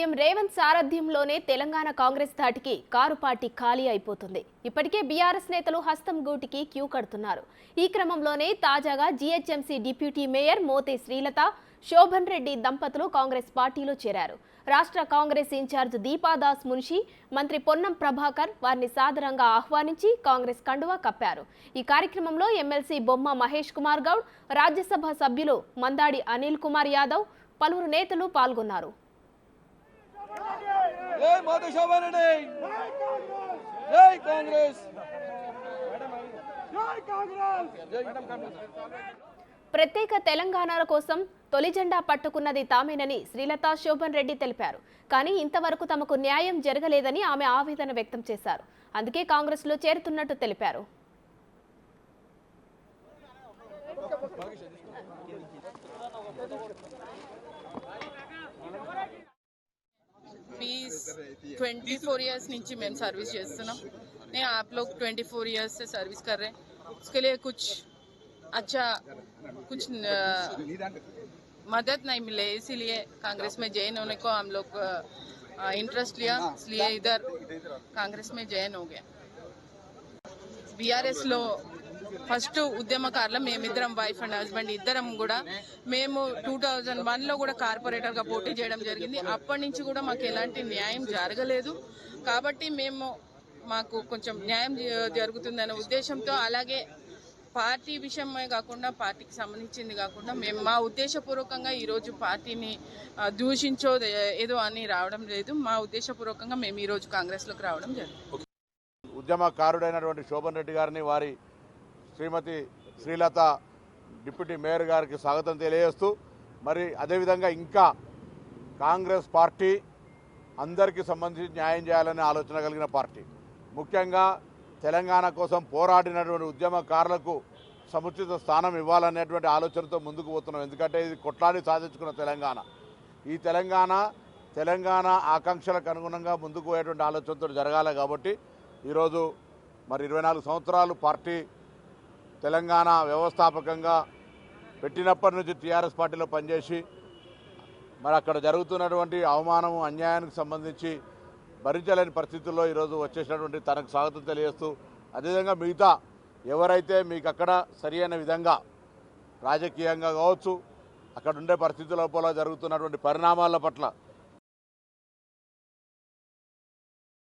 CM Revanth సారథ్యంలోనే Telangana Congress ధాటికి car party ఖాళీ అయిపోతుంది. ఇప్పటికే బీఆర్ఎస్ నేతలు హస్తం గూటికి క్యూ కడుతున్నారు. ఈ క్రమంలోనే తాజాగా GHMC deputy mayor Mothe Srilatha, Shobhan Reddy దంపతులు కాంగ్రెస్ పార్టీలో చేరారు. రాష్ట్ర కాంగ్రెస్ ఇన్ఛార్జ్ దీపాదాస్ మున్షి, మంత్రి పొన్నం ప్రభాకర్ వారిని సాదరంగా ఆహ్వానించి కాంగ్రెస్ కండువా కప్పారు. ఈ కార్యక్రమంలో ఎమ్మెల్సీ బొమ్మ మహేష్ కుమార్ గౌడ్, రాజ్యసభ సభ్యులు మందాడి అనిల్ కుమార్ యాదవ్, పలువురు నేతలు పాల్గొన్నారు. జై మోదీ శోభన్ రెడ్డి, జై కాంగ్రెస్, జై కాంగ్రెస్. ప్రత్యేక తెలంగాణ కోసం తొలి జెండా పట్టుకున్నది తామేనని శ్రీలత, శోభన్ రెడ్డి తెలిపారు. కానీ ఇంతవరకు తమకు న్యాయం జరగలేదని ఆమె ఆవేదన వ్యక్తం చేశారు. అందుకే కాంగ్రెస్లో చేరుతున్నట్టు తెలిపారు. बीस 24 ईयर्स नीचे मैं सर्विस नहीं, आप लोग 24 ईयर्स से सर्विस कर रहे हैं, उसके लिए कुछ अच्छा कुछ मदद नहीं मिले, इसीलिए कांग्रेस में जॉइन होने को हम लोग इंटरेस्ट लिया, इसलिए इधर कांग्रेस में जॉइन हो गया. बीआरएस लो ఫస్ట్ ఉద్యమకారులు మేమిద్దరం, వైఫ్ అండ్ హస్బెండ్ ఇద్దరం కూడా మేము 2001లో కూడా కార్పొరేటర్గా పోటీ చేయడం జరిగింది. అప్పటి నుంచి కూడా మాకు ఎలాంటి న్యాయం జరగలేదు. కాబట్టి మాకు కొంచెం న్యాయం జరుగుతుందనే ఉద్దేశంతో, అలాగే పార్టీ విషయమే కాకుండా పార్టీకి సంబంధించింది కాకుండా మేము మా ఉద్దేశపూర్వకంగా ఈరోజు పార్టీని దూషించో ఏదో అని రావడం లేదు. మా ఉద్దేశపూర్వకంగా మేము ఈరోజు కాంగ్రెస్లోకి రావడం జరిగింది. ఉద్యమకారుడైనటువంటి శోభన్ రెడ్డి గారిని, వారి శ్రీమతి శ్రీలత డిప్యూటీ మేయర్ గారికి స్వాగతం తెలియజేస్తూ, మరి అదేవిధంగా ఇంకా కాంగ్రెస్ పార్టీ అందరికీ సంబంధించి న్యాయం చేయాలనే ఆలోచన కలిగిన పార్టీ, ముఖ్యంగా తెలంగాణ కోసం పోరాడినటువంటి ఉద్యమకారులకు సముచిత స్థానం ఇవ్వాలనేటువంటి ఆలోచనతో ముందుకు పోతున్నాం. ఎందుకంటే ఇది కొట్లాడి సాధించుకున్న తెలంగాణ. ఈ తెలంగాణ ఆకాంక్షలకు అనుగుణంగా ముందుకు పోయేటువంటి ఆలోచనతో జరగాలి. కాబట్టి ఈరోజు మరి 24 సంవత్సరాలు పార్టీ తెలంగాణ వ్యవస్థాపకంగా పెట్టినప్పటి నుంచి టీఆర్ఎస్ పార్టీలో పనిచేసి, మరి అక్కడ జరుగుతున్నటువంటి అవమానం, అన్యాయానికి సంబంధించి భరించలేని పరిస్థితుల్లో ఈరోజు వచ్చేసినటువంటి తనకు స్వాగతం తెలియజేస్తూ, అదేవిధంగా మిగతా ఎవరైతే మీకు అక్కడ సరి అయిన విధంగా రాజకీయంగా కావచ్చు, అక్కడ ఉండే పరిస్థితుల లోపల జరుగుతున్నటువంటి పరిణామాల పట్ల